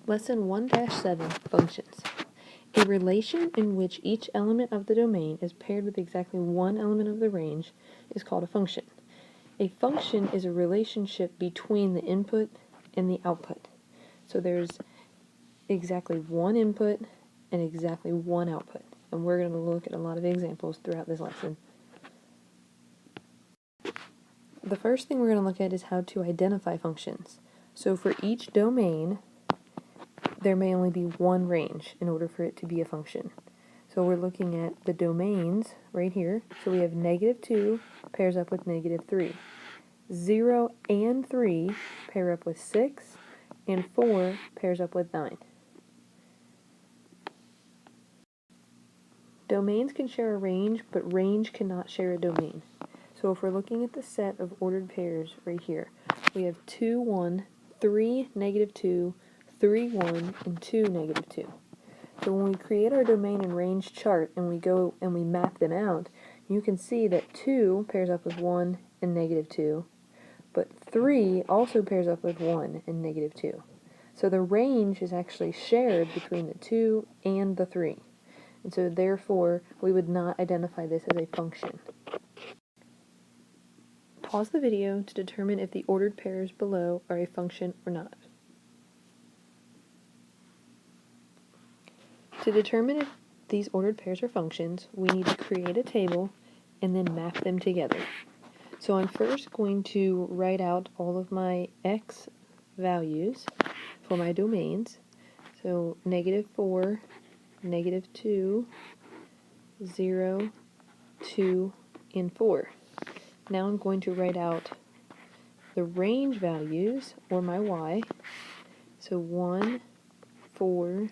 Lesson 1-7, Functions. A relation in which each element of the domain is paired with exactly one element of the range is called a function. A function is a relationship between the input and the output. So there's exactly one input and exactly one output. And we're going to look at a lot of examples throughout this lesson. The first thing we're going to look at is how to identify functions. So for each domain, there may only be one range in order for it to be a function. So we're looking at the domains right here. So we have -2 pairs up with -3. 0 and 3 pair up with 6, and 4 pairs up with 9. Domains can share a range, but range cannot share a domain. So if we're looking at the set of ordered pairs right here, we have 2, 1, 3, -2, 3, 1, and 2, -2. So when we create our domain and range chart and we go and we map them out, you can see that 2 pairs up with 1 and -2, but 3 also pairs up with 1 and -2. So the range is actually shared between the 2 and the 3. And so therefore, we would not identify this as a function. Pause the video to determine if the ordered pairs below are a function or not. To determine if these ordered pairs are functions, we need to create a table and then map them together. So I'm first going to write out all of my x values for my domains. So -4, -2, 0, 2, and 4. Now I'm going to write out the range values, or my y. So 1, 4,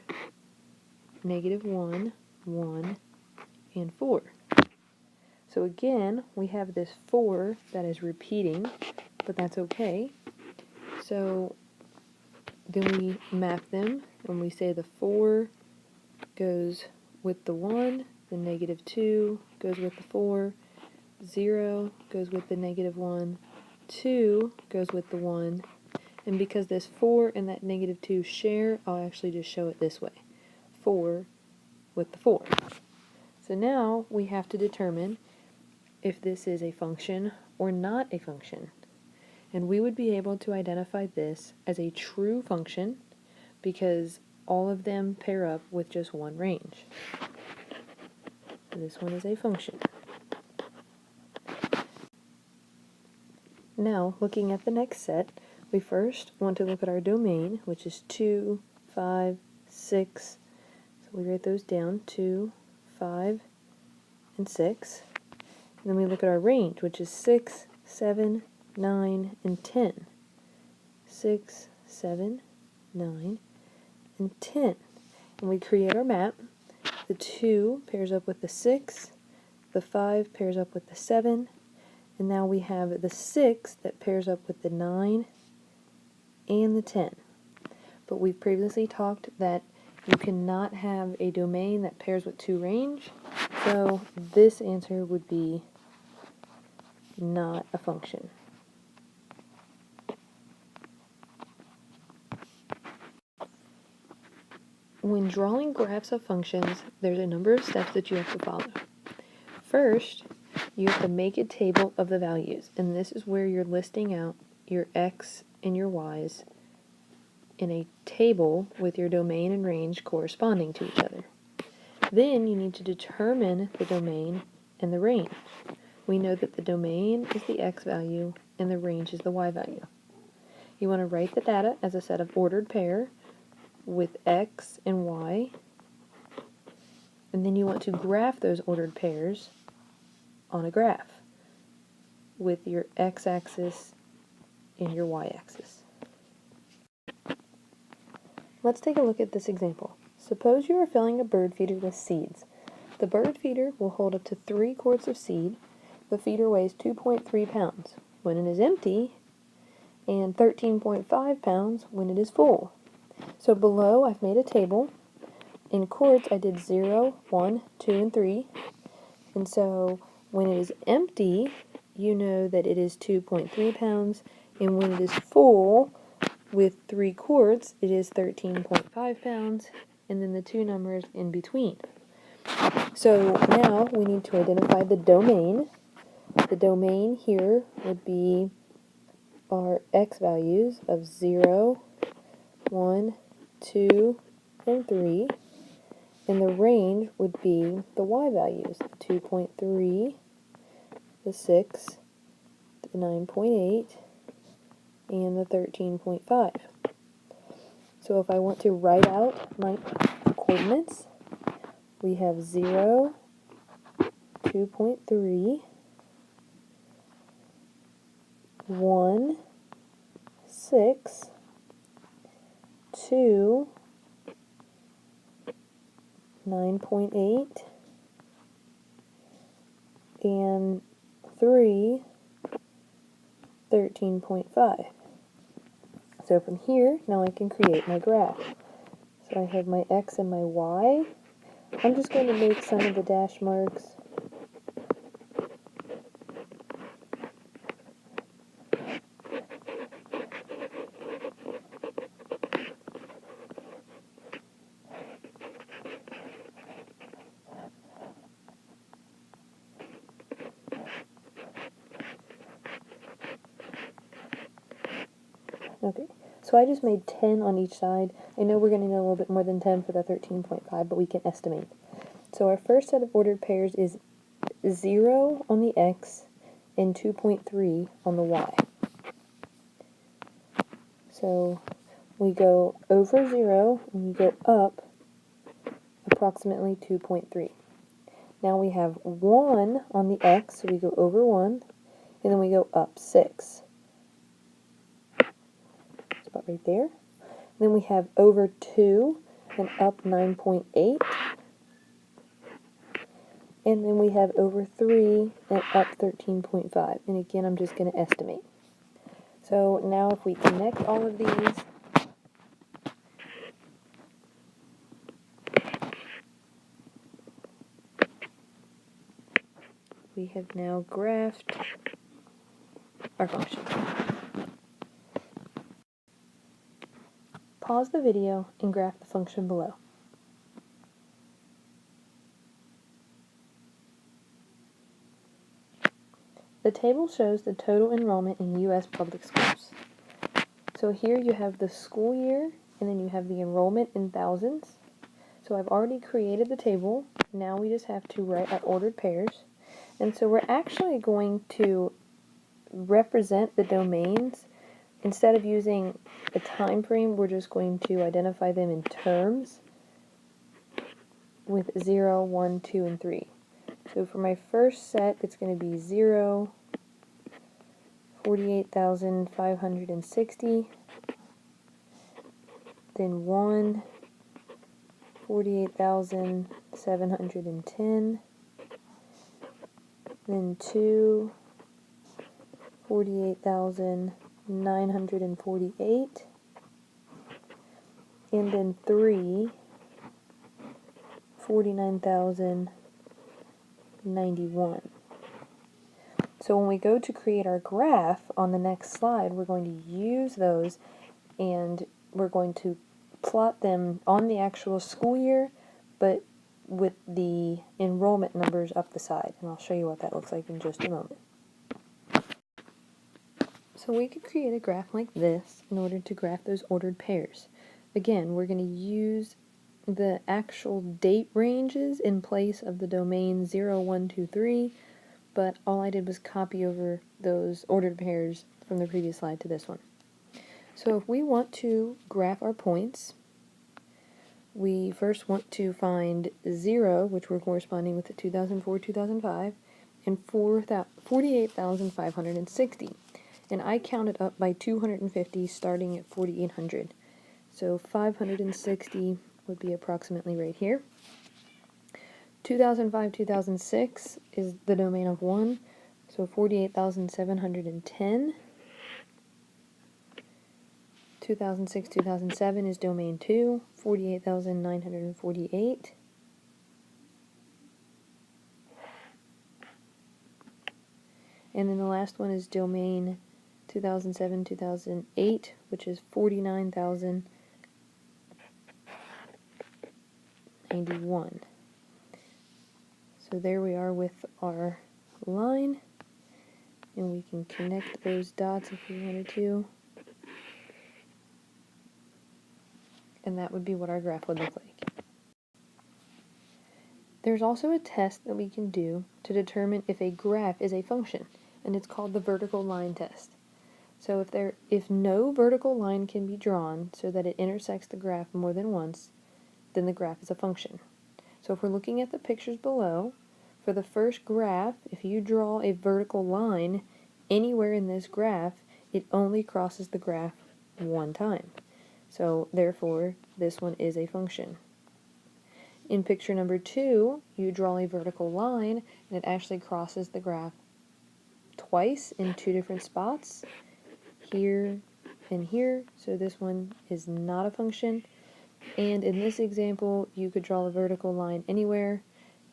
-1, 1, and 4. So again, we have this 4 that is repeating, but that's okay. So then we map them, and we say the 4 goes with the 1, the -2 goes with the 4, 0 goes with the -1, 2 goes with the 1, and because this 4 and that -2 share, I'll actually just show it this way. 4 with the 4. So now we have to determine if this is a function or not a function. And we would be able to identify this as a true function because all of them pair up with just one range. This one is a function. Now, looking at the next set, we first want to look at our domain, which is 2, 5, 6. So we write those down, 2, 5, and 6. And then we look at our range, which is 6, 7, 9, and 10. 6, 7, 9, and 10. And we create our map. The 2 pairs up with the 6, the 5 pairs up with the 7, and now we have the 6 that pairs up with the 9 and the 10. But we've previously talked that you cannot have a domain that pairs with two range, so this answer would be not a function. When drawing graphs of functions, there's a number of steps that you have to follow. First, you have to make a table of the values, and this is where you're listing out your x and your y's in a table with your domain and range corresponding to each other. Then you need to determine the domain and the range. We know that the domain is the x value and the range is the y value. You want to write the data as a set of ordered pair with x and y, and then you want to graph those ordered pairs on a graph with your x-axis and your y-axis. Let's take a look at this example. Suppose you are filling a bird feeder with seeds. The bird feeder will hold up to 3 quarts of seed. The feeder weighs 2.3 pounds when it is empty and 13.5 pounds when it is full. So below I've made a table. In quarts I did 0, 1, 2, and 3. And so when it is empty, you know that it is 2.3 pounds, and when it is full, with 3/4, it is 13.5 pounds, and then the two numbers in between. So now we need to identify the domain. The domain here would be our x values of 0, 1, 2, and 3. And the range would be the y values, the 2.3, the 6, the 9.8, and the 13.5. So if I want to write out my coordinates, we have 0, 2.3, 1, 6, 2, 9.8, and 3, 13.5. So from here, now I can create my graph. So I have my x and my y. I'm just going to make some of the dash marks. Okay, so I just made 10 on each side. I know we're going to need a little bit more than 10 for the 13.5, but we can estimate. So our first set of ordered pairs is 0 on the x and 2.3 on the y. So we go over 0 and we go up approximately 2.3. Now we have 1 on the x, so we go over 1, and then we go up 6. It's about right there. Then we have over 2 and up 9.8. And then we have over 3 and up 13.5. And again, I'm just going to estimate. So now if we connect all of these, we have now graphed our function. Pause the video and graph the function below. The table shows the total enrollment in U.S. public schools. So here you have the school year, and then you have the enrollment in thousands. So I've already created the table. Now we just have to write our ordered pairs. And so we're actually going to represent the domains. Instead of using a time frame, we're just going to identify them in terms with 0, 1, 2, and 3. So for my first set, it's going to be 0, 48,560, then 1, 48,710, then 2, 48,948, and then 3, 49,091. So when we go to create our graph on the next slide, we're going to use those and we're going to plot them on the actual school year, but with the enrollment numbers up the side. And I'll show you what that looks like in just a moment. So we could create a graph like this in order to graph those ordered pairs. Again, we're going to use the actual date ranges in place of the domain 0, 1, 2, 3, but all I did was copy over those ordered pairs from the previous slide to this one. So if we want to graph our points, we first want to find 0, which we're corresponding with the 2004-2005, and 48,560. And I counted up by 250, starting at 4,800. So 560 would be approximately right here. 2005-2006 is the domain of 1, so 48,710. 2006-2007 is domain 2, 48,948. And then the last one is domain 2007, 2008, which is 49,091. So there we are with our line, and we can connect those dots if we wanted to. And that would be what our graph would look like. There's also a test that we can do to determine if a graph is a function, and it's called the vertical line test. So if no vertical line can be drawn so that it intersects the graph more than once, then the graph is a function. So if we're looking at the pictures below, for the first graph, if you draw a vertical line anywhere in this graph, it only crosses the graph one time. So therefore, this one is a function. In picture number 2, you draw a vertical line, and it actually crosses the graph twice in 2 different spots, here and here, so this one is not a function. And in this example, you could draw a vertical line anywhere,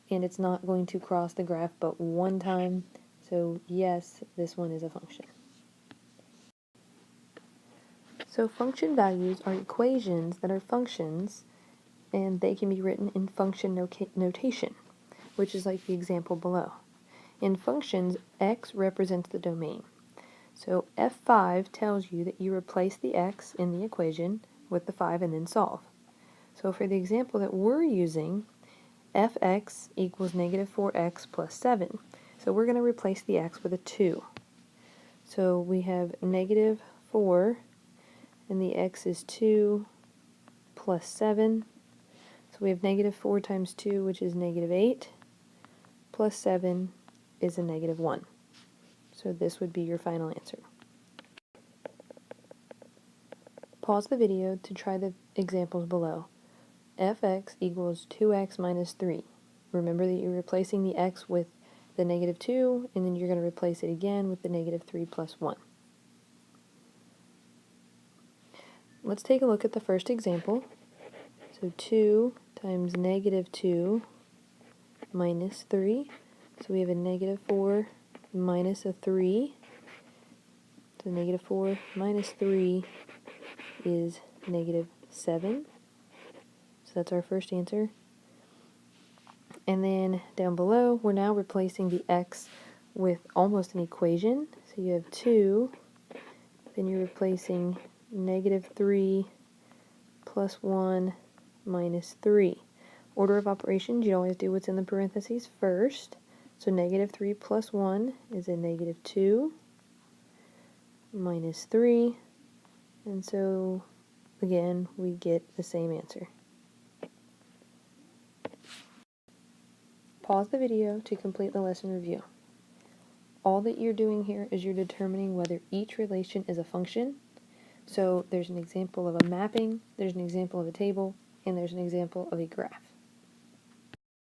and it's not going to cross the graph but one time, so yes, this one is a function. So function values are equations that are functions, and they can be written in function notation, which is like the example below. In functions, x represents the domain. So f5 tells you that you replace the x in the equation with the 5 and then solve. So for the example that we're using, fx equals negative 4x plus 7. So we're going to replace the x with a 2. So we have negative 4, and the x is 2 plus 7. So we have negative 4 times 2, which is negative 8, plus 7 is a negative 1. So this would be your final answer. Pause the video to try the examples below. Fx equals 2x minus 3. Remember that you're replacing the x with the negative 2, and then you're going to replace it again with the negative 3 plus 1. Let's take a look at the first example. So 2 times negative 2 minus 3. So we have a negative 4 minus a 3. So negative 4 minus 3 is negative 7. So that's our first answer. And then down below, we're now replacing the x with almost an equation. So you have 2, then you're replacing negative 3 plus 1 minus 3. Order of operations, you always do what's in the parentheses first. So negative 3 plus 1 is a negative 2 minus 3. And so, again, we get the same answer. Pause the video to complete the lesson review. All that you're doing here is you're determining whether each relation is a function. So there's an example of a mapping, there's an example of a table, and there's an example of a graph.